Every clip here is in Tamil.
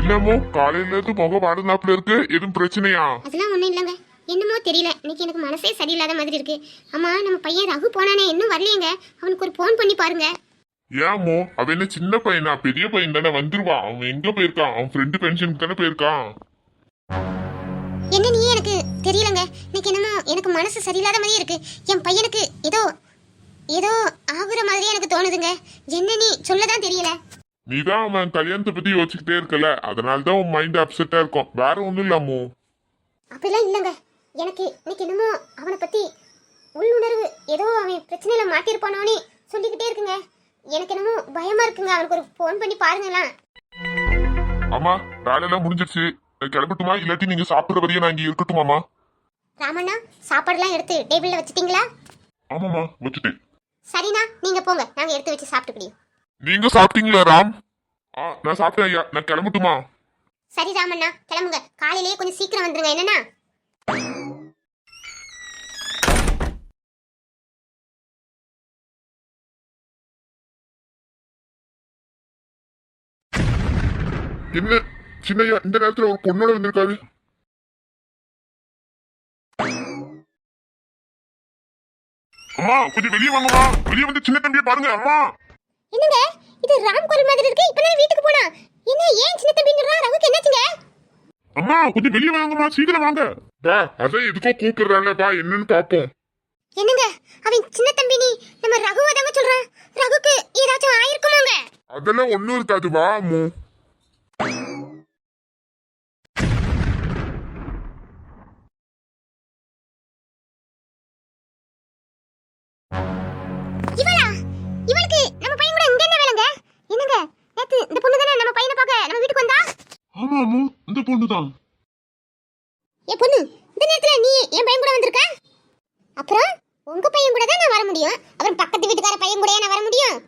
என்னமோ காலையில இருந்து முகம் வாடுனாப்புல இருக்கு, எதுவும் பிரச்சனையா? அதெல்லாம் ஒண்ணும் இல்லங்க. என்னமோ தெரியல, இன்னைக்கு எனக்கு மனசே சரியில்லாத மாதிரி இருக்கு. அம்மா, நம்ம பையன் ரகு போனானே, இன்னும் வரலையேங்க. அவனுக்கு ஒரு போன் பண்ணி பாருங்க. ஏமோ, அவன் என்ன சின்ன பையனா? பெரிய பையன் தானே, வந்துருவான். அவன் எங்க போயிருக்கான்? அவன் ஃப்ரெண்டு பென்ஷனுக்கு தானே போயிருக்கான். என்ன நீ? எனக்கு தெரியலங்க. இன்னைக்கு என்னமோ எனக்கு மனசு சரியில்லாத மாதிரி இருக்கு. என் பையனுக்கு ஏதோ ஏதோ ஆகுற மாதிரி எனக்கு தோணுதுங்க. என்ன நீ சொல்லதான் தெரியல. நீதான் அவன் கல்யாணத்தை பத்தி யோசிச்சுக்கிட்டே இருக்கல, அதனாலதான் உன் மைண்ட் அப்செட்டா இருக்கும். வேற ஒண்ணும் இல்லாமோ? அப்படிலாம் இல்லங்க. எனக்கு இன்னைக்கு என்னமோ அவனை பத்தி உள்ளுணர்வு ஏதோ அவன் பிரச்சனையில மாட்டிருப்பானோன்னு சொல்லிக்கிட்டே இருக்குங்க. எனக்கு என்னமோ பயமா இருக்குங்க. அவனுக்கு ஒரு போன் பண்ணி பாருங்களா. ஆமா, வேலையெல்லாம் முடிஞ்சிருச்சு. கிளம்பட்டுமா, இல்லாட்டி நீங்க சாப்பிடுற வரையும் நான் இங்க இருக்கட்டுமாமா? ராமண்ணா, சாப்பாடுலாம் எடுத்து டேபிள்ல வச்சிட்டீங்களா? ஆமாமா, வச்சுட்டேன். சரிண்ணா, நீங்க போங்க, நாங்க எடுத்து வச்சு சாப்பிட்டுக்கிடியோம். நீங்க சாப்பிட்டீங்களா ராம்? நான் சாப்பிட்டேன் ஐயா. நான் கிளம்பட்டுமா? சரி ராமண்ணா, கிளம்புங்க. காலையிலேயே கொஞ்சம் சீக்கிரம் வந்துருங்க. என்னன்னா என்ன சின்னையா இந்த நேரத்துல ஒரு பொண்ணோட வந்திருக்காரு? அம்மா, கொஞ்சம் வெளியே வாங்கம்மா. வெளியே வந்து சின்ன தம்பியை பாருங்க. அம்மா, என்னங்க இது? ராம் குரல் மாதிரி இருக்கு. இப்பதான் வீட்டுக்கு போனா. என்ன ஏன் சின்ன தம்பின்றா? ரகுக்கு என்னாச்சுங்க? அம்மா கொஞ்சம் வெளியே வாங்கம்மா, சீக்கிரம் வாங்க. பா, அதான் எதுக்கோ கூப்பிடுறான்ல, பா என்னன்னு பாப்போம். என்னங்க அவன் சின்ன தம்பி? நீ நம்ம ரகுவை தாங்க சொல்றான். ரகுக்கு ஏதாச்சும் ஆயிருக்குமாங்க? அதெல்லாம் ஒண்ணும் இருக்காது, வா அம்மு. இவளா? இவளுக்கு நம்ம பையன் கூட இங்க என்ன வேலைங்க? என்னங்க நேத்து இந்த பொண்ணு தானே நம்ம பையனை பார்க்க நம்ம வீட்டுக்கு வந்தா? ஆமா அம்மு, இந்த பொண்ணு தான். ஏ பொண்ணு, இந்த நேரத்துல நீ என் பையன் கூட வந்திருக்க? அப்புறம் உங்க பையன் கூட தான் நான் வர முடியும். அப்புறம் பக்கத்து வீட்டுக்கார பையன் கூட நான் வர முடியும்?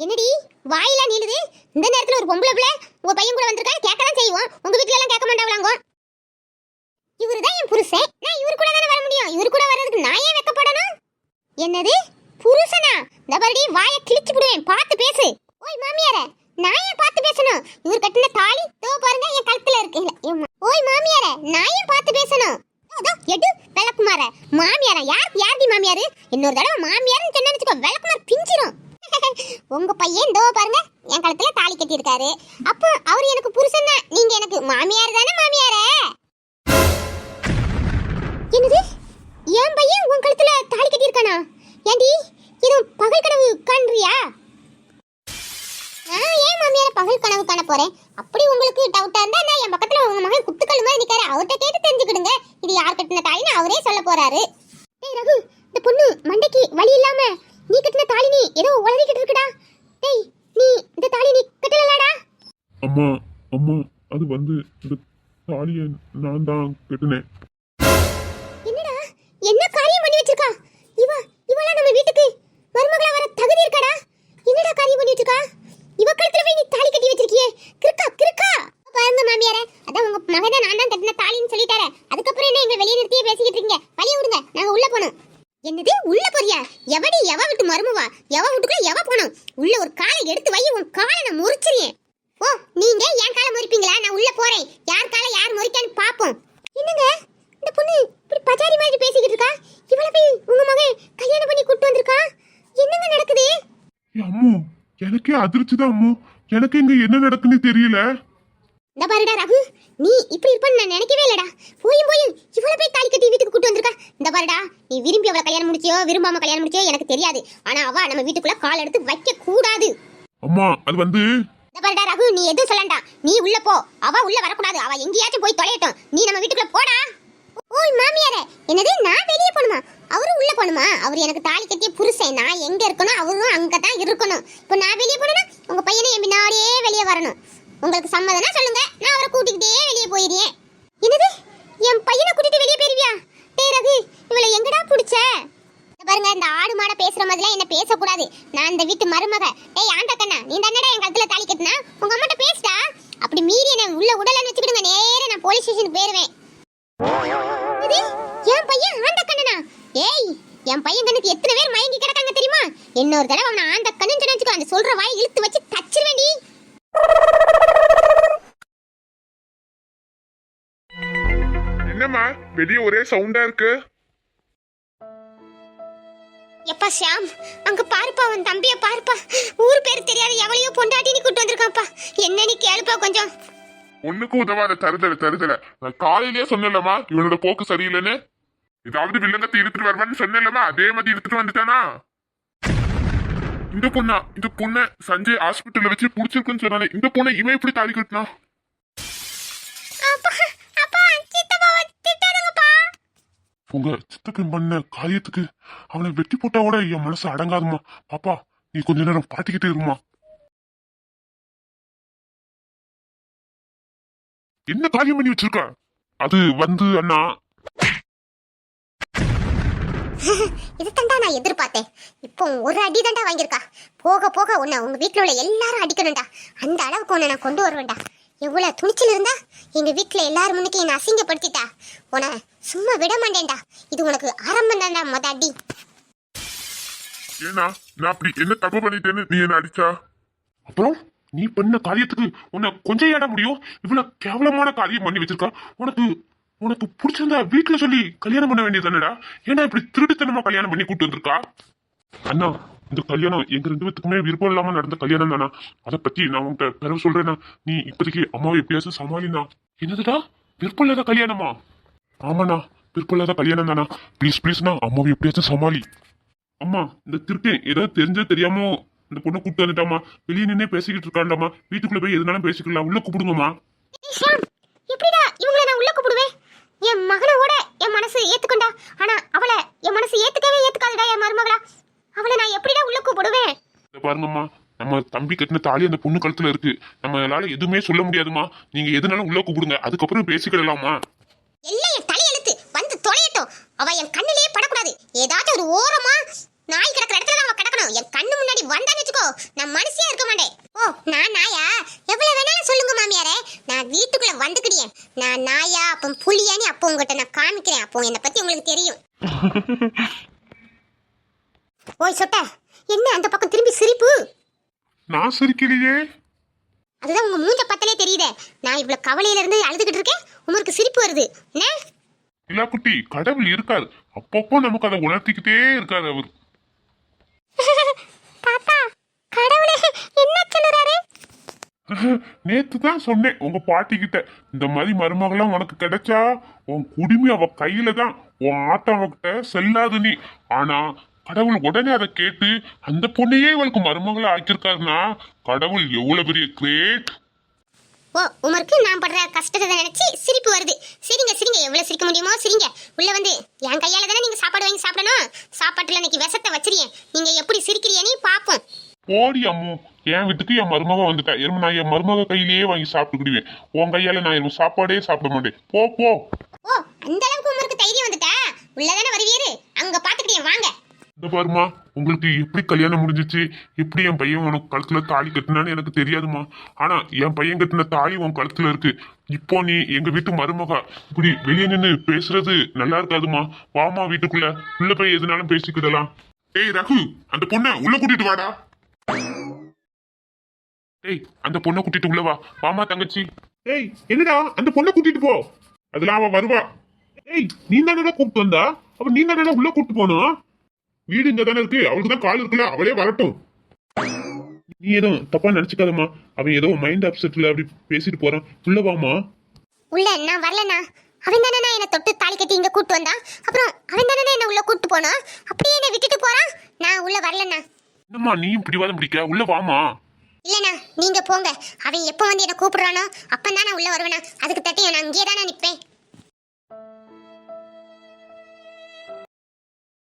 என்னடி வாயில நீளுது? இந்த நேரத்துல ஒரு பொம்பளை பிள்ளை உங்க பையன் கூட வந்திருக்கான்னு கேட்கலாம் செய்வோம். உங்க வீட்ல எல்லாம் கேட்க மாட்டாங்களாங்க. இவருதான் என் புருஷன். நான் இவரு கூட தானே வர முடியும். இவரு கூட வர்றதுக்கு நான் ஏன் வெக்கப்படணும்? என்னது புருஷனா? இந்த பாருடி, வாயை கிழிச்சு விடுவேன். பார்த்து பேசு. ஓய் மாமியாரே, நான் ஏன் பார்த்து பேசணும்? இவர் கட்டின தாலி தோ பாருங்க என் கழுத்துல இருக்கு. ஓய் மாமியாரே, நான் ஏன் பார்த்து பேசணும்? அதோ எடு விளக்குமார. மாமியாரா? யாருடி மாமியாரு? இன்னொரு தடவை மாமியாருன்னு சொன்னா வெச்சுக்கோ, விளக்குமார் பிஞ்சிரும். உங்க பையன் தோ பாருங்க என் கழுத்துல தாலி கட்டி இருக்காரு. அப்போ அவர் எனக்கு புருஷன் தான், நீங்க எனக்கு மாமியார் தானே? மாமியாரே என்னது? என் பையன் உன் கழுத்துல தாலி கட்டி இருக்கானா? ஏண்டி இது பகல் கனவு காண்றியா? ஏன் மாமியார பகல் கனவு காண போறேன்? அப்படி உங்களுக்கு டவுட்டா இருந்தா நான் என் பக்கத்துல உங்க மகன் குத்துக்கல் மாதிரி நிக்காரு, அவர்கிட்ட கேட்டு தெரிஞ்சுக்கிடுங்க. இது யார் கட்டின தாலின்னு அவரே சொல்ல போறாரு. டேய் ரகு, இந்த பொண்ணு மண்டைக்கு வலி இல்லாம நீ கட்டின தாலி நீ ஏதோ உளறிக்கிட்டு இருக்குடா. டேய், நீ இந்த தாலி நீ கட்டலடா? அம்மா அம்மா, அது வந்து இந்த தாலியை நான் தான் கட்டினேன். என்னடா, என்ன காரியம் பண்ணி வச்சிருக்கா இவளா? நம்ம வீட்டுக்கு மருமகளா வர தகுதி இருக்காடா? என்னடா காரியம் பண்ணி வச்சிருக்கா? இவ கழுத்துல போய் நீ தாலி கட்டி வச்சிருக்கியே, கிறுக்கா பாருங்க மாமியாரே. அதான் உங்க மகனை நான் தான் கட்டின தாலின்னு சொல்லிட்டாரே, அதுக்கப்புறம் என்ன எங்க வெளியே நிறுத்தியே பேசிக்கிட்டு இருக்கீங்க? வழிய விடுங்க, நாங்க உள்ள போனோம். என்னது உள்ள போறியா? எவ விட்டு மருமவா? எவ வீட்டுக்குள்ள எவ போனோம்? உள்ள ஒரு காலை எடுத்து வை, உன் காலை நான் முறிச்சிருவேன். ஓ, நீங்க என் காலை முறிப்பீங்களா? நான் உள்ள போறேன். யார் காலை யார் முறிக்கான்னு பாப்போம். என்னங்க இந்த பொண்ணு இப்படி பஜாரி மாதிரி பேசிக்கிட்டு இருக்கா? இவள போய் உங்க மகன் கல்யாணம் பண்ணி கூட்டி வந்திருக்கா? என்னங்க நடக்குது? அம்மு, எனக்கே அதிர்ச்சி தான் அம்மு. எனக்கு இங்க என்ன நடக்குன்னு தெரியல. இந்த பாருடா ரகு, நீ இப்படி இருப்பன்னு நான் நினைக்கவே இல்லடா. போயும் இவள போய் தாலி கட்டி வீட்டுக்கு கூட்டி வந்திருக்கா. இந்த பாருடா, நீ விரும்பி அவளை கல்யாணம் முடிச்சியோ விரும்பாம கல்யாணம் முடிச்சியோ எனக்கு தெரியாது. ஆனா அவ நம்ம வீட்டுக்குள்ள கால் எடுத்து வைக்க கூடாது. அம்மா, அது வந்து இந்த பாருடா ரகு, நீ எதுவும் சொல்லண்டா. நீ உள்ள போ, அவ உள்ள வரக்கூடாது. அவ எங்கேயாச்சும் போய் தொலையட்டும். நீ நம்ம வீட்டுக்குள்ள போடா. ஓய் மாமியாரே, என்னது நான் வெளியே போணுமா? அவரும் உள்ள போணுமா? அவர் எனக்கு தாலி கட்டிய புருஷன். நான் எங்க இருக்கணும் அவரும் அங்கதான் இருக்கணும். இப்போ நான் வெளியே போனா உங்க பையனை என் பின்னாடியே வெளியே வரணும். உங்களுக்கு சம்மதம்னா சொல்லுங்க, நான் அவரை கூட்டிக்கிட்டே வெளியே போயிடுறேன். என்னது என் பையனை கூட்டிட்டு வெளியே போயிருவியா? டேய் ரகு, இவளை எங்கடா புடிச்ச? பாருங்க, இந்த ஆடு மாட பேசுற மாதிரிலாம் என்ன பேசக்கூடாது. நான் இந்த வீட்டு மருமக. டேய் ஆண்டக்கண்ணா, நீ தானடா என் கழுத்துல தாலி கட்டினா? உங்க அம்மாட்ட பேசிட்டா? அப்படி மீறி என்ன உள்ள உடலன்னு வச்சுக்கிடுங்க, நேரா நான் போலீஸ் ஸ்டேஷனுக்கு போயிருவேன். என் பையன் ஆண்டக்கண்ணனா? ஏய், என் பையன் கண்ணுக்கு எத்தனை பேர் மயங்கி கிடக்காங்க தெரியுமா? இன்னொரு தடவை அவனை ஆண்டக்கண்ணு சொன்னா அந்த சொல்ற வாய் இழுத்து வச்சு தச்சிருவேண்டி. என்னம்மா வெளியே ஒரே சவுண்டா இருக்கு? எப்பா ஷாம், அங்க பாருப்பா, உன் தம்பிய பாருப்பா. ஊர் பேர் தெரியாத எவளையோ பொண்டாட்டி நீ கூட்டு வந்திருக்காப்பா. என்ன நீ கேளுப்பா கொஞ்சம். ஒண்ணுக்கு உதவாத தருதல. நான் காலையிலேயே சொன்னேன்லம்மா இவனோட போக்கு சரியில்லைன்னு. ஏதாவது வில்லங்கத்தை இழுத்துட்டு வருவான்னு சொன்னேன்லம்மா, அதே மாதிரி இழுத்துட்டு வந்துட்டானா? இந்த பொண்ணை சஞ்சய் ஹாஸ்பிட்டல்ல வச்சு புடிச்சிருக்குன்னு சொன்னாலே இந்த பொண்ணை இவன் எப்படி தாலி கட்டினா? உங்க சித்தப்பன் பண்ண காரியத்துக்கு அவனை வெட்டி போட்டா கூட என் மனசு அடங்காதுமா. பாப்பா நீ கொஞ்ச நேரம் பாட்டிக்கிட்டே இருமா. என்ன காரியம் பண்ணி வச்சிருக்க? அது வந்து அண்ணா, இது தண்டா நான் எதிர்பார்த்தேன். இப்போ ஒரு அடி தண்டா வாங்கியிருக்கா. போக போக உன்னை உங்க வீட்டுல உள்ள எல்லாரும் அடிக்கணும்டா. அந்த அளவுக்கு உன்னை நான் கொண்டு வருவேன்டா. எவ்வளவு துணிச்சல் இருந்தா எங்க வீட்டுல எல்லாரும் முன்னுக்கு என்ன அசிங்கப்படுத்திட்டா. உன்னை சும்மா விட மாட்டேன்டா. இது உனக்கு ஆரம்பம் தான்டா மொத அடி. ஏன்னா நான் அப்படி என்ன தப்பு பண்ணிட்டேன்னு நீ என்ன அடிச்சா? அப்புறம் நீ பண்ண காரியத்துக்கு உன்னை கொஞ்சம் ஏட முடியும்? இவ்வளவு கேவலமான காரியம் பண்ணி வச்சிருக்கா. உனக்கு உனக்கு பிடிச்சிருந்தா வீட்டுல சொல்லி கல்யாணம் பண்ண வேண்டியது தானடா. ஏன்னா இப்படி திருட்டுத்தனமா கல்யாணம் பண்ணி கூட்டு வந்திருக்கா? அண்ணா இந்த கல்யாணம் எங்க 2 பேத்துக்குமே விருப்பம் இல்லாம நடந்த கல்யாணம் தானா. அதை பத்தி நான் உன்கிட்ட பிறகு சொல்றேன்னா. நீ இப்போதைக்கு அம்மாவை எப்படியாச்சும் சமாளினா. என்னதுடா விருப்பம் இல்லாத கல்யாணமா? ஆமாண்ணா விருப்பம் இல்லாத கல்யாணம் தானா. ப்ளீஸ்ண்ணா அம்மாவை எப்படியாச்சும் சமாளி. அம்மா இந்த திருக்கேன் ஏதாவது தெரிஞ்சோ தெரியாமோ இந்த பொண்ணை கூப்பிட்டு வந்துட்டாமா. வெளியே நின்னே பேசிக்கிட்டு இருக்காண்டாமா. வீட்டுக்குள்ள போய் எதுனாலும் பேசிக்கலாம். உள்ள கூப்பிடுங்கம்மா. ஷாம், எப்படிடா இவங்களை நான் உள்ள கூப்பிடுவேன்? என் மகனோட என் மனசு ஏத்துக்கொண்டா. ஆனா அவளை என் மனசு ஏத்துக்காதுடா என் மருமகளா. அவளை நான் எப்படிடா உள்ள கூப்பிடுவேன்? பாருங்கம்மா, நம்ம தம்பி கட்டின தாலி அந்த பொண்ணு கழுத்துல இருக்கு. நம்மளால எதுவுமே சொல்ல முடியாதுமா. நீங்க எதுனாலும் உள்ள கூப்பிடுங்க, அதுக்கப்புறம் பேசிக்கிடலாமா. எல்லாம் என் தலையெழுத்து வந்து தொலையட்டும். அவ என் கண்ணிலேயே படக்கூடாது. ஏதாச்சும் ஒரு ஓரமா நாய் கிடக்கிற இடத்துல அவ கிடக்கணும். என் கண்ணு முன்னாடி வந்தான்னு வச்சுக்கோ, நான் மனுஷியா இருக்க மாட்டேன். ஓ நான் நாயா? எவ்வளவு வேணாலும் சொல்லுங்க மாமியாரே, நான் வீட்டுக்குள்ள வந்துக்கிட்டேன். நான் நாயா அப்ப புலியானி அப்போ உங்ககிட்ட நான் காமிக்கிறேன். அப்போ என்னை பத்தி உங்களுக்கு தெரியும். ஓய் சொட்ட, என்ன அந்த பக்கம் திரும்பி சிரிப்பு? நான் சிரிக்கலையே. அதுதான் உங்க மூஞ்ச பத்தலே தெரியுதே. நான் இவ்வளவு கவலையில இருந்து அழுதுகிட்டு இருக்கேன், உங்களுக்கு சிரிப்பு வருது. என்ன இல்ல குட்டி, கடவுள் இருக்காரு. அப்பப்போ நமக்கு அதை உணர்த்திக்கிட்டே இருக்காரு அவர். தாத்தா, கடவுளே என்ன சொல்றாரு? நேத்து தான் சொன்னேன் உங்க பாட்டி கிட்ட, இந்த மாதிரி மருமகளாம் உனக்கு கிடைச்சா உன் குடுமி அவ கையில தான், உன் ஆட்டம் அவகிட்ட செல்லாது நீ. ஆனா கடவுள் உடனே அதை கேட்டு அந்த பொண்ணையே இவளுக்கு மருமகளை ஆக்கியிருக்காருன்னா கடவுள் எவ்வளவு பெரிய கிரேட். ஓ உமருக்கு நான் படுற கஷ்டத்தை நினைச்சு சிரிப்பு வருது. சரிங்க சரிங்க, எவ்வளவு சிரிக்க முடியுமோ சிரிங்க. உள்ள வந்து என் கையால தானே நீங்க சாப்பாடு வாங்கி சாப்பிடணும். சாப்பாட்டுல இன்னைக்கு விஷத்தை வச்சிருக்கேன். நீங்க எப்படி சிரிக்கிறீன்னு பாப்போம். போடி அம்மு, என் வீட்டுக்கு என் மருமக வந்துட்டா. நான் என் மருமக கையிலேயே வாங்கி சாப்பிட்டுக்கிடுவேன். உன் கையால நான் என் சாப்பாடே சாப்பிட மாட்டேன். போ போ. ஓ அந்த அளவுக்கு உமருக்கு தைரியம் வந்துட்டா, உள்ளதானே வருவீரு. அங்க பாத்துக்கிட்டே வாங்க. இந்த பாருமா, உங்களுக்கு எப்படி கல்யாணம் முடிஞ்சிச்சு, எப்படி என் பையன் உனக்கு கழுத்துல தாலி கட்டினான்னு எனக்கு தெரியாதுமா. ஆனா என் பையன் கட்டின தாலி உன் கழுத்துல இருக்கு. இப்போ நீ எங்க வீட்டு மருமகா இப்படி வெளியே நின்று பேசுறது நல்லா இருக்காதுமா. வாமா வீட்டுக்குள்ள, உள்ள போய் எதுனாலும் பேசிக்கிடலாம். ஏய் ரகு, அந்த பொண்ணை உள்ள கூட்டிட்டு வாடா. ஏய் அந்த பொண்ணை கூட்டிட்டு உள்ள வா. வாமா தங்கச்சி. ஏய் என்னடா அந்த பொண்ணை கூட்டிட்டு போ. அதெல்லாம் அவ வருவா. ஏய் நீ தானடா கூப்பிட்டு வந்தா, அப்ப நீ தானடா உள்ள கூப்பிட்டு போனோம். வீடு இங்க தானே இருக்கு, அவளுக்கு தான் கால் இருக்குல்ல, அவளே வரட்டும். நீ எதுவும் தப்பா நினைச்சுக்காதம்மா. அவன் ஏதோ மைண்ட் அப்செட்ல அப்படி பேசிட்டு போறான். உள்ள வாமா. உள்ள நான் வரலண்ணா. அவன் தானே என்ன தொட்டு தாலி கட்டி இங்க கூட்டு வந்தான். அப்புறம் அவன் தானே என்ன உள்ள கூட்டு போனான். அப்படியே என்ன விட்டுட்டு போறான். நான் உள்ள வரலண்ணா. என்னம்மா நீயும் பிடிவாதம் பிடிக்க? உள்ள வாமா. இல்லண்ணா நீங்க போங்க. அவன் எப்போ வந்து என்ன கூப்பிடுறானோ அப்பந்தான் நான் உள்ள வருவேண்ணா. அதுக்கு தட்டி நான் அங்கேயே தானே நிப்பேன்.